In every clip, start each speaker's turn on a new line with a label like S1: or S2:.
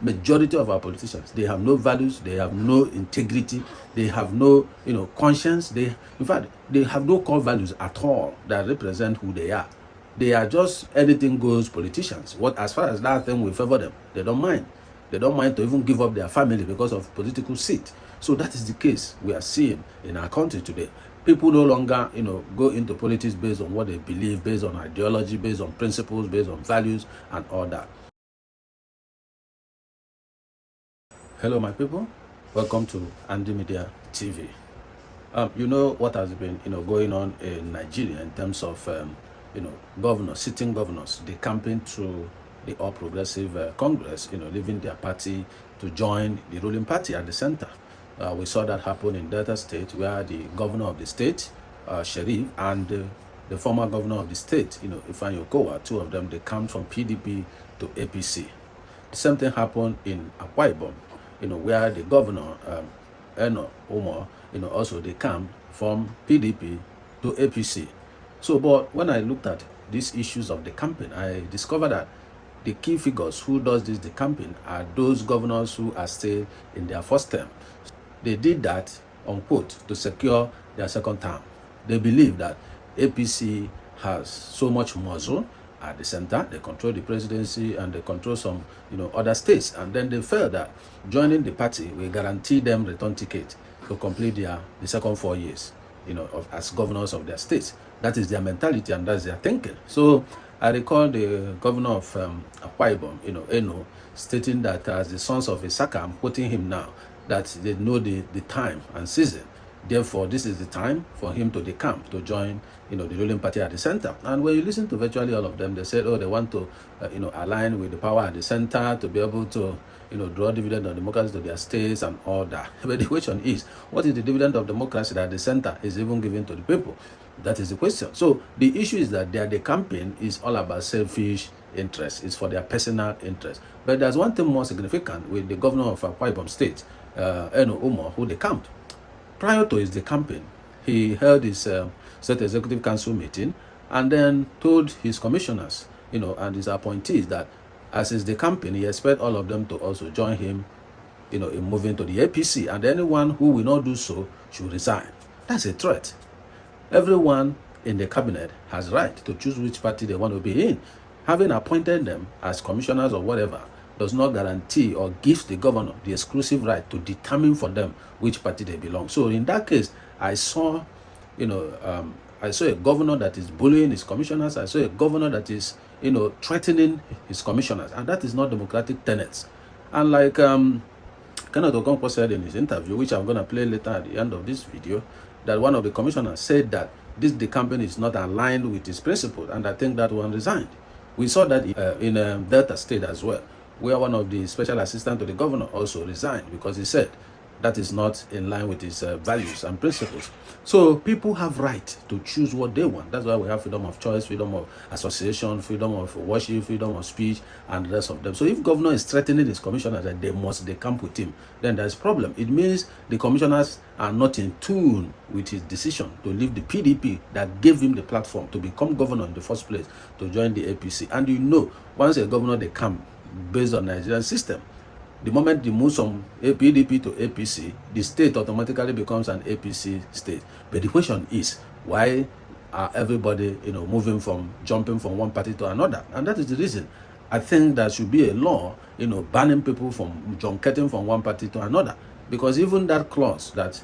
S1: Majority of our politicians, they have no values, they have no integrity, they have no, conscience. In fact, they have no core values at all that represent who they are. They are just anything goes politicians. As far as that thing will favor them, they don't mind. They don't mind to even give up their family because of political seat. So that is the case we are seeing in our country today. People no longer, go into politics based on what they believe, based on ideology, based on principles, based on values, and all that. Hello, my people. Welcome to Andy Media TV. You know what has been, going on in Nigeria in terms of, governors, sitting governors, decamping to the All Progressive Congress, leaving their party to join the ruling party at the center. We saw that happen in Delta State, where the governor of the state, Sheriff, and the former governor of the state, Ifeanyi Okonkwo, two of them, they come from PDP to APC. The same thing happened in Akwaibom, where the governor, Umo Eno, also they come from PDP to APC. So, but when I looked at these issues of the campaign, I discovered that the key figures who does this decamping are those governors who are still in their first term. They did that, unquote, to secure their second term. They believe that APC has so much muscle at the center. They control the presidency and they control some, other states. And then they felt that joining the party will guarantee them return ticket to complete the second 4 years, as governors of their states. That is their mentality and that's their thinking. So I recall the governor of Akwaibom, Eno, stating that as the sons of Isaka, I'm quoting him now, that they know the time and season. Therefore, this is the time for him to decamp, to join, the ruling party at the center. And when you listen to virtually all of them, they said, oh, they want to, align with the power at the center to be able to, draw dividend of democracy to their states and all that. But the question is, what is the dividend of democracy that the center is even giving to the people? That is the question. So the issue is that the campaign is all about selfish interest. It's for their personal interest. But there's one thing more significant with the governor of Akwaibom State, Eno Umo, who decamped. Prior to his decamping, he held his State Executive Council meeting and then told his commissioners, and his appointees that as his decamping, he expects all of them to also join him, in moving to the APC, and anyone who will not do so should resign. That's a threat. Everyone in the cabinet has right to choose which party they want to be in. Having appointed them as commissioners or whatever does not guarantee or gives the governor the exclusive right to determine for them which party they belong. So in that case, I saw, I saw a governor that is bullying his commissioners. I saw a governor that is, threatening his commissioners, and that is not democratic tenets. And like Kenneth Okonkwo said in his interview, which I'm going to play later at the end of this video, that one of the commissioners said that this decamping is not aligned with his principles, and I think that one resigned. We saw that in Delta State as well, where one of the special assistants to the governor also resigned because he said that is not in line with his values and principles. So people have right to choose what they want. That's why we have freedom of choice, freedom of association, freedom of worship, freedom of speech, and the rest of them. So if governor is threatening his commissioners that they must decamp with him, then there's a problem. It means the commissioners are not in tune with his decision to leave the PDP that gave him the platform to become governor in the first place, to join the APC. And once a governor decamp based on Nigerian system, the moment you move from PDP to APC, the state automatically becomes an APC state. But the question is, why are everybody, jumping from one party to another? And that is the reason. I think there should be a law, banning people from junketing from one party to another. Because even that clause that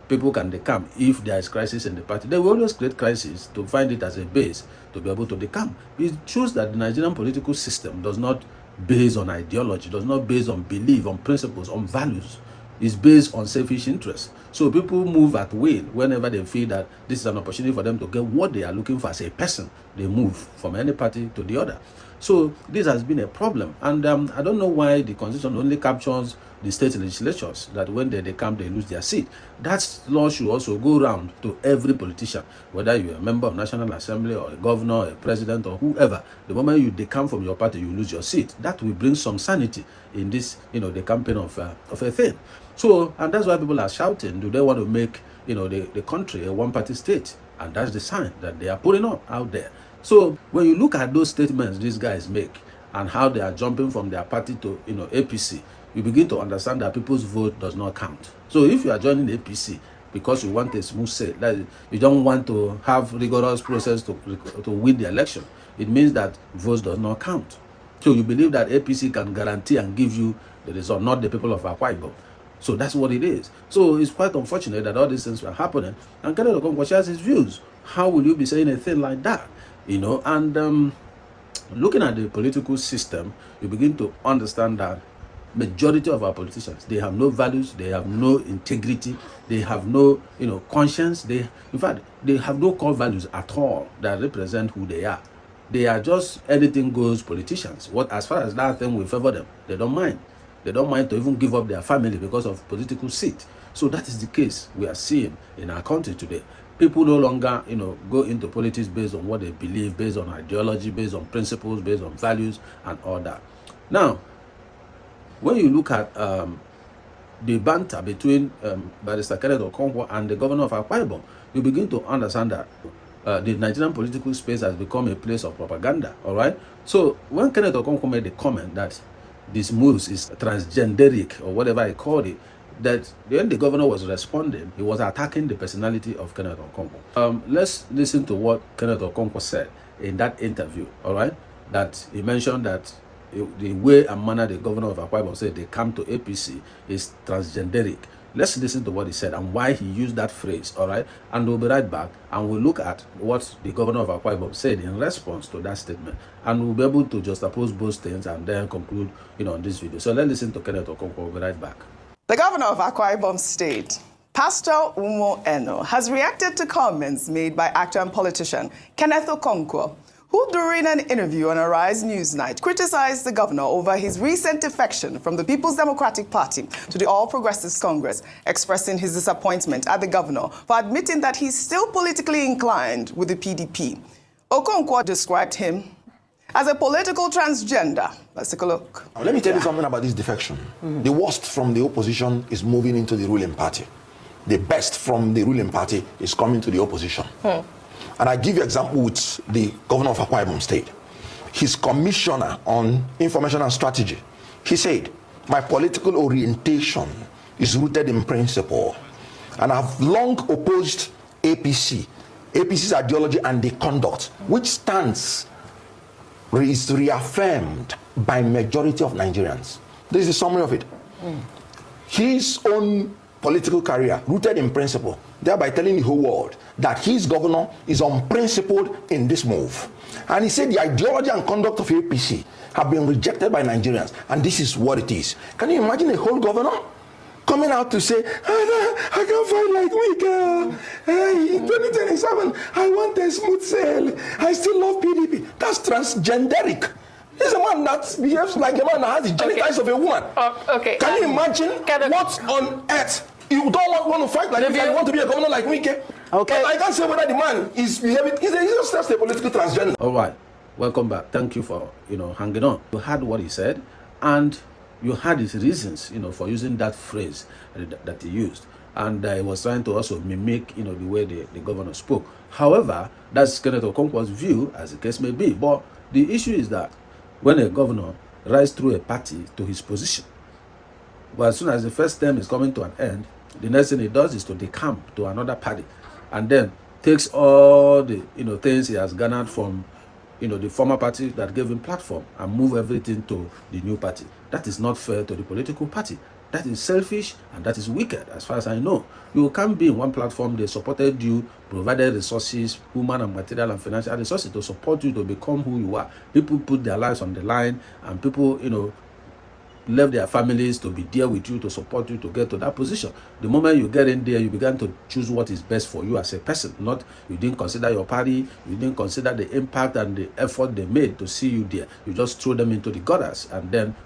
S1: people can decamp if there is crisis in the party, they will always create crisis to find it as a base to be able to decamp. It shows that the Nigerian political system does not based on ideology, does not based on belief, on principles, on values. It's based on selfish interests. So people move at will whenever they feel that this is an opportunity for them to get what they are looking for as a person. They move from any party to the other. So this has been a problem. And I don't know why the constitution only captures the state legislatures, that when they decamp, they lose their seat. That law should also go around to every politician, whether you're a member of National Assembly or a governor, a president, or whoever. The moment you decamp from your party, you lose your seat. That will bring some sanity in this, the campaign of a thing. So, and that's why people are shouting, do they want to make, the country a one-party state? And that's the sign that they are putting up out there. So when you look at those statements these guys make, and how they are jumping from their party to APC, you begin to understand that people's vote does not count. So if you are joining APC because you want a smooth sale, that is, you don't want to have rigorous process to win the election, it means that votes does not count. So you believe that APC can guarantee and give you the result, not the people of Akwaibom. So that's what it is. So it's quite unfortunate that all these things were happening. And Kenneth Okonkwo shares his views. How will you be saying a thing like that? And looking at the political system, you begin to understand that majority of our politicians, they have no values, they have no integrity, they have no conscience. In fact, they have no core values at all that represent who they are. They are just anything goes politicians. As far as that thing will favor them, they don't mind. They don't mind to even give up their family because of political seat. So that is the case we are seeing in our country today. People no longer, go into politics based on what they believe, based on ideology, based on principles, based on values, and all that. Now, when you look at the banter between Barrister Kenneth Okonkwo and the governor of Akwaibom, you begin to understand that the Nigerian political space has become a place of propaganda, all right? So when Kenneth Okonkwo made the comment that this moves is transgenderic, or whatever he called it, that when the governor was responding, he was attacking the personality of Kenneth Okonkwo. Let's listen to what Kenneth Okonkwo said in that interview, all right? That he mentioned that the way and manner the governor of Akwaibom said they come to APC is transgenderic. Let's listen to what he said and why he used that phrase, all right? And we'll be right back and we'll look at what the governor of Akwaibom said in response to that statement. And we'll be able to juxtapose both things and then conclude, on this video. So let's listen to Kenneth Okonkwo. We'll be right back.
S2: The governor of Akwaibom State, Pastor Umo Eno, has reacted to comments made by actor and politician Kenneth Okonkwo, who during an interview on Arise Newsnight criticized the governor over his recent defection from the People's Democratic Party to the All Progressives Congress, expressing his disappointment at the governor for admitting that he's still politically inclined with the PDP. Okonkwo described him as a political transgender. Let's take a look.
S3: Now, let me tell you something about this defection. The worst from the opposition is moving into the ruling party. The best from the ruling party is coming to the opposition. And I give you an example with the governor of Akwaibom State. His commissioner on information and strategy, he said, my political orientation is rooted in principle. And I've long opposed APC's ideology and the conduct, which stands is reaffirmed by majority of Nigerians. This is the summary of it. His own political career rooted in principle, thereby telling the whole world that his governor is unprincipled in this move. And he said the ideology and conduct of APC have been rejected by Nigerians, and this is what it is. Can you imagine a whole governor coming out to say, I can't fight like we girl. Hey, in 2027, I want a smooth sail. I still love PDP. That's transgenderic. He's a man that behaves like a man that has the genitals of a woman.
S4: Okay.
S3: Can you imagine what on earth? You don't want to fight like me, you want to be a governor like me. Okay. I can't say whether the man is behaving. He's just a political transgender.
S1: All right. Welcome back. Thank you for, hanging on. You heard what he said, and you heard his reasons, for using that phrase that he used. And he was trying to also mimic, the way the governor spoke. However, that's Kenneth Okonkwo's view, as the case may be. But the issue is that when a governor rises through a party to his position, but as soon as the first term is coming to an end, the next thing he does is to decamp to another party, and then takes all the things he has garnered from the former party that gave him platform and move everything to the new party. That is not fair to the political party. That is selfish and that is wicked, as far as I know. You can't be in one platform. They supported you, provided resources, human and material and financial resources to support you to become who you are. People put their lives on the line, and people, left their families to be there with you, to support you to get to that position. The moment you get in there, you began to choose what is best for you as a person. Not, you didn't consider your party, you didn't consider the impact and the effort they made to see you there. You just throw them into the gutters and then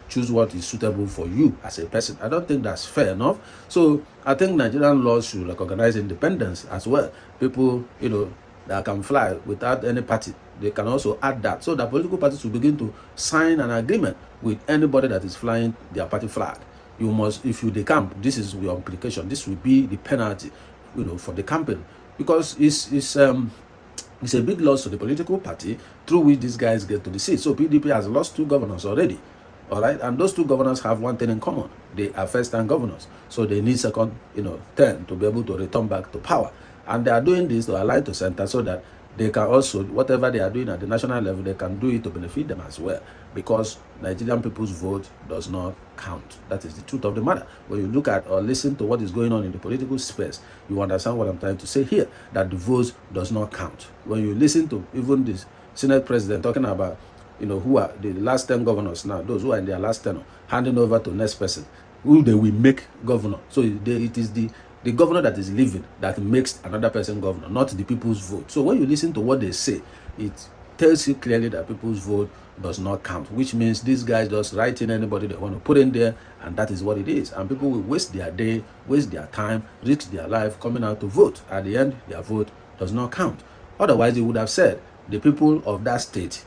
S1: choose what is suitable for you as a person. I don't think that's fair enough. So I think Nigerian laws should recognize independence as well. People, that can fly without any party, they can also add that, so that political parties will begin to sign an agreement with anybody that is flying their party flag. You must, if you decamp, this is your implication. This will be the penalty, for the campaign, because it's It's a big loss to the political party through which these guys get to the seat. So PDP has lost 2 governors already. All right, and those 2 governors have one thing in common: they are first-time governors, so they need second, term to be able to return back to power. And they are doing this to align to center so that they can also, whatever they are doing at the national level, they can do it to benefit them as well, because Nigerian people's vote does not count. That is the truth of the matter. When you look at or listen to what is going on in the political space, you understand what I'm trying to say here, that the vote does not count. When you listen to even this Senate president talking about who are the last 10 governors now, those who are in their last tenure, handing over to next person, who they will make governor. So it is the governor that is living that makes another person governor, not the people's vote. So when you listen to what they say, it tells you clearly that people's vote does not count, which means these guys just write in anybody they want to put in there, and that is what it is. And people will waste their day, waste their time, risk their life coming out to vote. At the end, their vote does not count. Otherwise, they would have said the people of that state,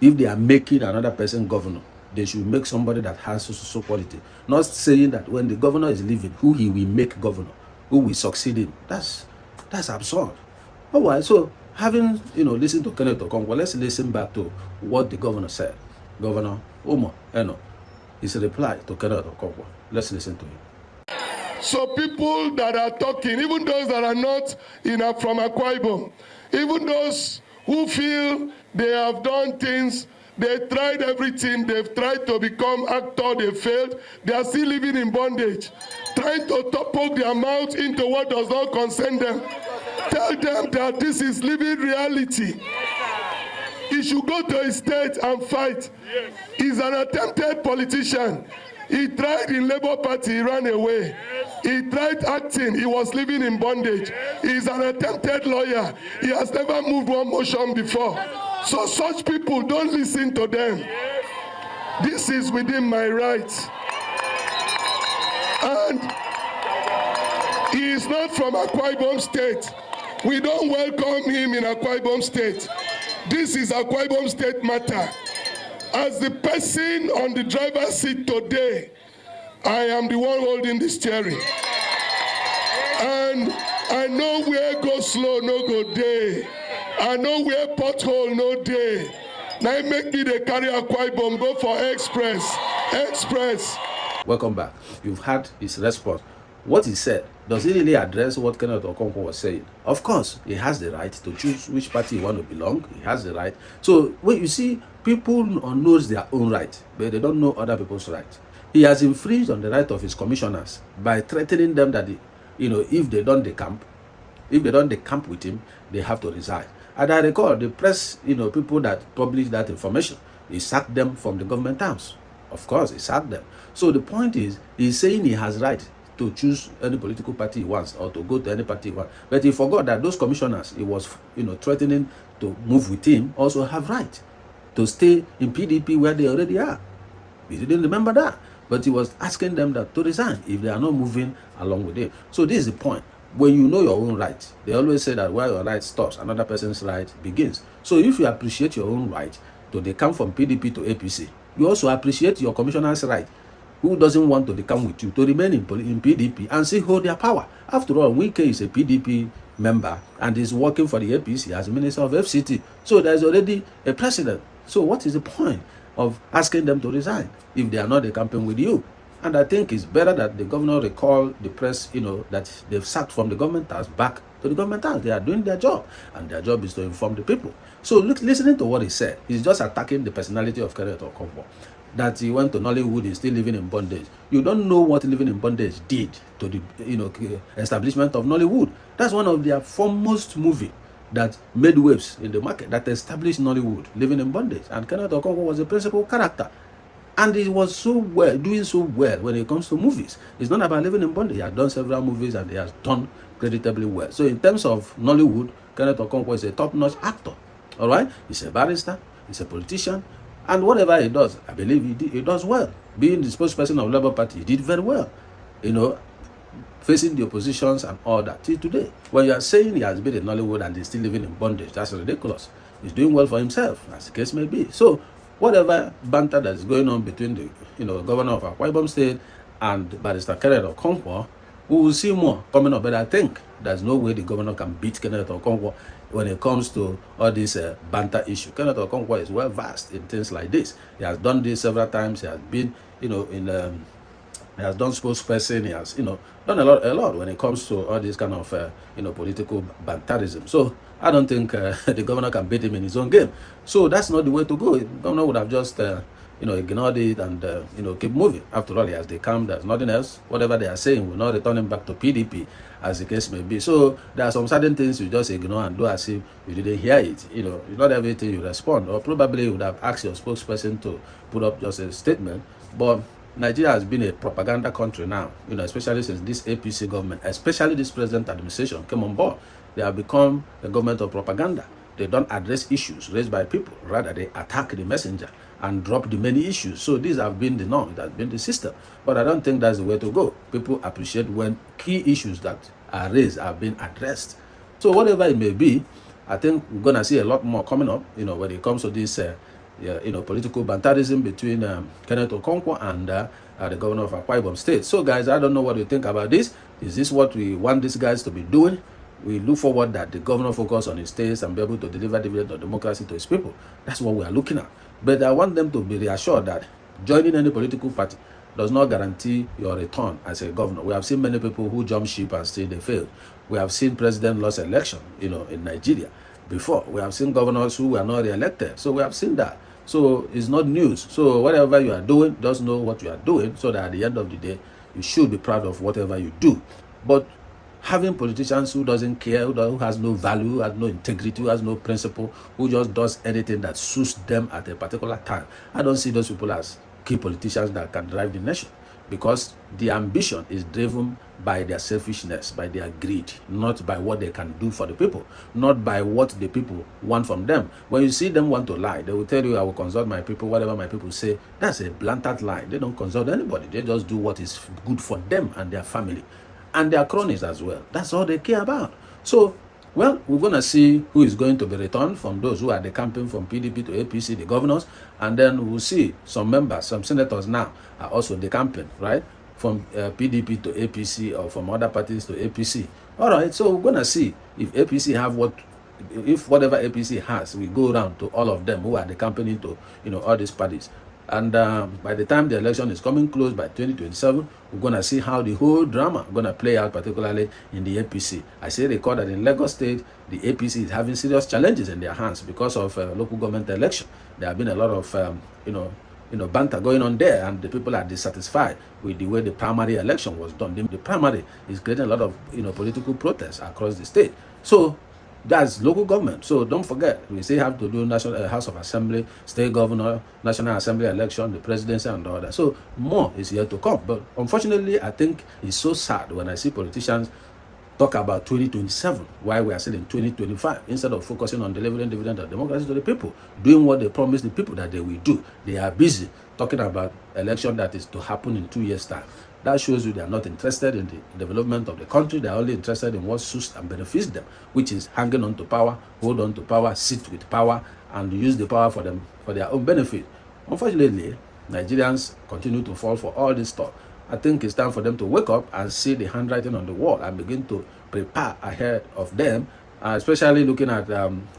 S1: if they are making another person governor, they should make somebody that has so quality. Not saying that when the governor is leaving, who he will make governor, who will succeed him. That's absurd. All right, so having listened to Kenneth Okonkwo, let's listen back to what the governor said. Governor Umo Eno, his reply to Kenneth Okonkwo. Let's listen to him.
S4: So people that are talking, even those that are not from Akwaibom, even those who feel they have done things, they tried everything, they've tried to become actor, they failed, they are still living in bondage, trying to poke their mouth into what does not concern them. Tell them that this is living reality. He should go to his state and fight. He's an attempted politician. He tried in Labour Party, he ran away. He tried acting, he was living in bondage. He's an attempted lawyer. He has never moved one motion before. So such people, don't listen to them. This is within my rights. And he is not from Akwaibom State. We don't welcome him in Akwaibom State. This is Akwaibom State matter. As the person on the driver's seat today, I am the one holding the steering. And I know where go slow, no go day. I know where pothole, no day. Now make me the carry Akwaibom, go for express.
S1: Welcome back. You've had his response. What he said, does he really address what Kenneth Okonkwo was saying? Of course, he has the right to choose which party he wants to belong. He has the right. So when you see, people knows their own right, but they don't know other people's right. He has infringed on the right of his commissioners by threatening them that if they don't decamp with him, they have to resign. And I recall the press, people that published that information, he sacked them from the government house. Of course, he sacked them. So the point is, he's saying he has right to choose any political party he wants, or to go to any party he wants. But he forgot that those commissioners he was, threatening to move with him also have right to stay in PDP where they already are. He didn't remember that. But he was asking them that to resign if they are not moving along with him. So this is the point. When you know your own right, they always say that where your right stops, another person's right begins. So if you appreciate your own right to decamp from PDP to APC, you also appreciate your commissioner's right, who doesn't want to decamp with you, to remain in PDP and still hold their power. After all, Wike is a PDP member and is working for the APC as Minister of FCT. So there's already a precedent. So what is the point of asking them to resign if they are not decamping with you? And I think it's better that the governor recall the press, that they've sacked from the government house back to the government house. They are doing their job, and their job is to inform the people. So listening to what he said, he's just attacking the personality of Kenneth Okonkwo. That he went to Nollywood, he's still living in bondage. You don't know what living in bondage did to the establishment of Nollywood. That's one of their foremost movie that made waves in the market, that established Nollywood, living in bondage. And Kenneth Okonkwo was a principal character. And he was doing so well when it comes to movies. It's not about living in bondage. He has done several movies and he has done creditably well. So in terms of Nollywood, Kenneth Okonkwo is a top-notch actor. All right? He's a barrister, he's a politician, and whatever he does, I believe he does well. Being the spokesperson of Labour Party, he did very well. Facing the oppositions and all that till today. When you are saying he has been in Nollywood and he's still living in bondage, that's ridiculous. He's doing well for himself, as the case may be. So whatever banter that is going on between the governor of Akwaibom State and Barrister Kenneth Okonkwo, we will see more coming up. But I think there's no way the governor can beat Kenneth Okonkwo when it comes to all this banter issue. Kenneth Okonkwo is well versed in things like this. He has done this several times. He has been, he has done spokesperson. He has, done a lot when it comes to all this kind of, political banterism. So I don't think the governor can beat him in his own game. So that's not the way to go. The governor would have just, ignored it and, keep moving. After all, he has Decamp. There's nothing else. Whatever they are saying will not return him back to PDP, as the case may be. So there are some certain things you just ignore and do as if you didn't hear it. Not everything you respond. Or probably you would have asked your spokesperson to put up just a statement. But Nigeria has been a propaganda country now, especially since this APC government, especially this present administration came on board. They have become a government of propaganda. They don't address issues raised by people. Rather, they attack the messenger and drop the many issues. So these have been the norm. It has been the system. But I don't think that's the way to go. People appreciate when key issues that are raised are being addressed. So whatever it may be, I think we're going to see a lot more coming up, when it comes to this, political banterism between Kenneth Okonkwo and the governor of Akwaibom State. So guys, I don't know what you think about this. Is this what we want these guys to be doing? We look forward that the governor focus on his states and be able to deliver dividend of democracy to his people. That's what we are looking at. But I want them to be reassured that joining any political party does not guarantee your return as a governor. We have seen many people who jump ship and still they fail. We have seen president lost election, in Nigeria before. We have seen governors who were not re-elected. So we have seen that. So it's not news. So whatever you are doing, just know what you are doing so that at the end of the day, you should be proud of whatever you do. But having politicians who doesn't care, who has no value, who has no integrity, who has no principle, who just does anything that suits them at a particular time, I don't see those people as key politicians that can drive the nation, because the ambition is driven by their selfishness, by their greed, not by what they can do for the people, not by what the people want from them. When you see them want to lie, they will tell you, I will consult my people, whatever my people say. That's a blatant lie. They don't consult anybody. They just do what is good for them and their family and their cronies as well. That's all they care about. So, well, we're going to see who is going to be returned from those who are decamping from PDP to APC, the governors, and then we'll see some members, some senators now are also decamping, right, from PDP to APC or from other parties to APC. All right, so we're going to see if APC have if whatever APC has, we go around to all of them who are decamping into, all these parties. And by the time the election is coming close, by 2027, we're going to see how the whole drama is going to play out, particularly in the APC. I say record that in Lagos State, the APC is having serious challenges in their hands because of local government election. There have been a lot of, banter going on there, and the people are dissatisfied with the way the primary election was done. The primary is creating a lot of, political protests across the state. So that's local government. So don't forget, we still have to do national House of Assembly, state governor, National Assembly election, the presidency and all that. So more is yet to come. But unfortunately, I think it's so sad when I see politicians talk about 2027 while we are still in 2025, instead of focusing on delivering dividend of democracy to the people, doing what they promised the people that they will do. They are busy talking about election that is to happen in 2 years' time. That shows you they are not interested in the development of the country. They are only interested in what suits and benefits them, which is hanging on to power, hold on to power, sit with power, and use the power for their own benefit. Unfortunately, Nigerians continue to fall for all this stuff. I think it's time for them to wake up and see the handwriting on the wall and begin to prepare ahead of them, especially looking at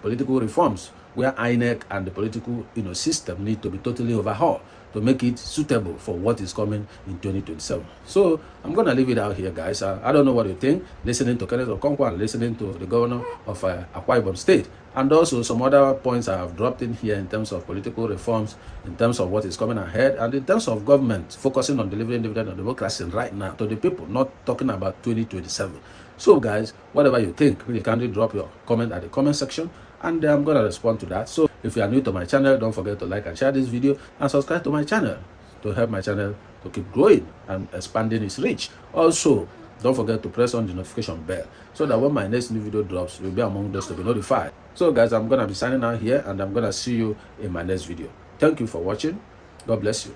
S1: political reforms, where INEC and the political system need to be totally overhauled to make it suitable for what is coming in 2027. So I'm going to leave it out here, guys. I don't know what you think, listening to Kenneth Okonkwo and listening to the governor of Akwaibom State, and also some other points I have dropped in here in terms of political reforms, in terms of what is coming ahead, and in terms of government focusing on delivering dividend of democracy right now to the people, not talking about 2027. So guys, whatever you think, really kindly drop your comment at the comment section, and I'm going to respond to that. So if you are new to my channel, don't forget to like and share this video and subscribe to my channel to help my channel to keep growing and expanding its reach. Also, don't forget to press on the notification bell so that when my next new video drops, you'll be among those to be notified. So guys, I'm going to be signing out here, and I'm going to see you in my next video. Thank you for watching. God bless you.